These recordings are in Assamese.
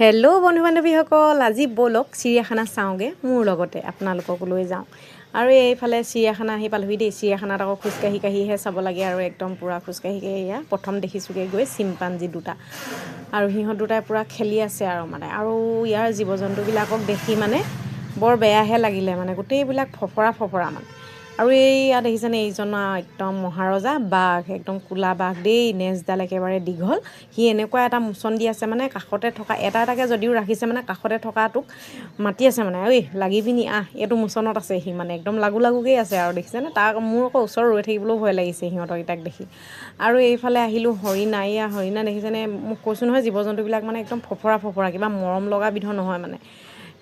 হেল্ল' বন্ধু বান্ধৱীসকল, আজি ব'লক চিৰিয়াখানা চাওঁগৈ, মোৰ লগতে আপোনালোককো লৈ যাওঁ। আৰু এইফালে চিৰিয়াখানা আহি পালোহি দেই। চিৰিয়াখানাত আকৌ খোজকাঢ়ি কাঢ়িহে চাব লাগে আৰু একদম পূৰা খোজকাঢ়ি এয়া প্ৰথম দেখিছোঁগৈ গৈ চিম্পাঞ্জী দুটা, আৰু সিহঁত দুটাই পূৰা খেলি আছে আৰু আৰু ইয়াৰ জীৱ জন্তুবিলাকক দেখি বৰ বেয়াহে লাগিলে, গোটেইবিলাক ফফৰা আৰু এইয়া দেখিছেনে, এইজন একদম মহাৰজা বাঘ, একদম ক'লা বাঘ দেই, নেজডাল একেবাৰে দীঘল। সি এনেকুৱা এটা মোচন দি আছে, কাষতে থকা এটাকে যদিও ৰাখিছে, কাষতে থকাটোক মাতি আছে, ঐ লাগিবিনি আহ, এইটো মোচনত আছে সি, একদম লাগুকৈ আছে আৰু দেখিছেনে। মোৰ আকৌ ওচৰত ৰৈ থাকিবলৈও ভয় লাগিছে সিহঁতকেইটাক দেখি। আৰু এইফালে আহিলোঁ হৰিণা, এইয়া হৰিণা দেখিছেনে, মোক কৈছোঁ নহয় জীৱ জন্তুবিলাক একদম ফফৰা কিবা মৰম লগা বিধৰ নহয়,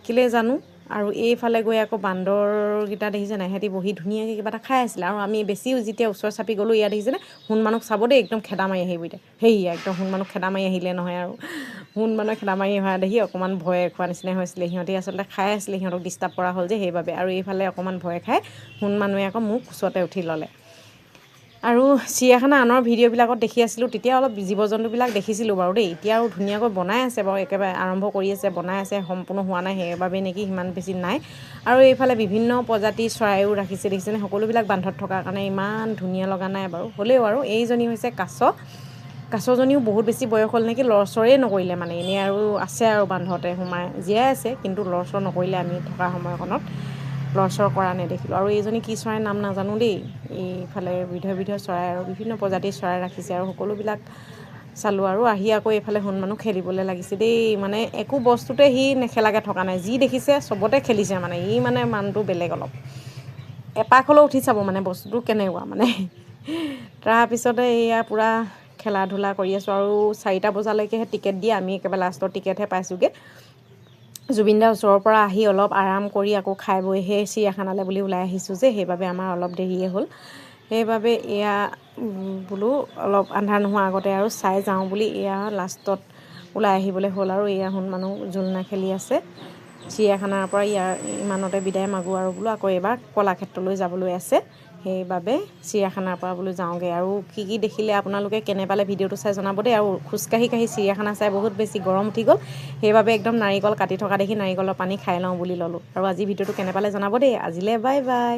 কেলৈ জানো। আৰু এইফালে গৈ আকৌ বান্দৰকেইটা দেখিছে নাই, সিহঁতি বহি ধুনীয়াকৈ কিবা এটা খাই আছিলে। আৰু আমি বেছিও যেতিয়া ওচৰ চাপি গ'লোঁ, ইয়াত দেখিছেনে সোণ মানুহক চাব দেই, একদম খেদা মাৰি আহিব এতিয়া, একদম সোণ মানুহ খেদা মাৰি আহিলে নহয় আৰু সোণ মানুহে খেদা মাৰি অহা দেখি অকণমান ভয় খোৱা নিচিনা হৈছিলে। সিহঁতি আচলতে খাই আছিলে, সিহঁতক ডিষ্টাৰ্ব কৰা হ'ল যে সেইবাবে। আৰু এইফালে অকণমান ভয় খাই সোণ মানুহে আকৌ মোক কোচতে উঠি ল'লে। আৰু চিৰিয়াখানা আনৰ ভিডিঅ'বিলাকত দেখি আছিলোঁ, তেতিয়া অলপ জীৱ জন্তুবিলাক দেখিছিলোঁ বাৰু দেই। এতিয়া আৰু ধুনীয়াকৈ বনাই আছে বাৰু, একেবাৰে আৰম্ভ কৰি আছে, বনাই আছে, সম্পূৰ্ণ হোৱা নাই, সেইবাবেই নেকি সিমান বেছি নাই। আৰু এইফালে বিভিন্ন প্ৰজাতিৰ চৰাইও ৰাখিছে দেখিছেনে, সকলোবিলাক বান্ধত থকাৰ কাৰণে ইমান ধুনীয়া লগা নাই বাৰু। হ'লেও আৰু এইজনী হৈছে কাছজনীও বহুত বেছি বয়স হ'ল নেকি, লৰচৰেই নকৰিলে, এনেই আৰু আছে আৰু বান্ধতে সোমাই জীয়াই আছে, কিন্তু লৰচৰ নকৰিলে। আমি থকা সময়কণত লৰচৰ কৰা নেদেখিলোঁ। আৰু এইজনী কি চৰাইৰ নাম নাজানো দেই। এইফালে বিধ চৰাই আৰু বিভিন্ন প্ৰজাতিৰ চৰাই ৰাখিছে, আৰু সকলোবিলাক চালোঁ। আৰু আহি আকৌ এইফালে সোণ মানুহ খেলিবলৈ লাগিছে দেই, একো বস্তুতে সি নেখেলাকৈ থকা নাই, যি দেখিছে চবতে খেলিছে। ই মানুহটো বেলেগ অলপ, এপাক হ'লেও উঠি চাব বস্তুটো কেনেকুৱা তাৰপিছতে এয়া পূৰা খেলা ধূলা কৰি আছোঁ। আৰু 4টা বজালৈকেহে টিকেট দিয়ে, আমি একেবাৰে লাষ্টৰ টিকেটহে পাইছোঁগৈ। জুবিনদাৰ ওচৰৰ পৰা আহি অলপ আৰাম কৰি আকৌ খাই বৈ সেই চিৰিয়াখানালৈ বুলি ওলাই আহিছোঁ যে, সেইবাবে আমাৰ অলপ দেৰিয়ে হ'ল। সেইবাবে এয়া বোলো অলপ আন্ধাৰ নোহোৱাৰ আগতে আৰু চাই যাওঁ বুলি এয়া লাষ্টত ওলাই আহিবলৈ হ'ল। আৰু এয়া সোণ মানুহ জোলনা খেলি আছে। চিৰিয়াখানাৰ পৰা ইমানতে বিদায় মাগোঁ আৰু বোলো আকৌ এবাৰ কলাক্ষেত্ৰলৈ যাবলৈ আছে, সেইবাবে চিৰিয়াখানাৰ পৰা বোলো যাওঁগৈ। আৰু কি দেখিলে আপোনালোকে কেনে পালে ভিডিঅ'টো চাই জনাব দেই। আৰু খোজকাঢ়ি চিৰিয়াখানা চাই বহুত বেছি গৰম উঠি গ'ল, সেইবাবে একদম নাৰিকল কাটি থকা দেখি নাৰিকলৰ পানী খাই লওঁ বুলি ল'লোঁ। আৰু আজি ভিডিঅ'টো কেনে পালে জনাব দেই। আজিলৈ বাই বাই।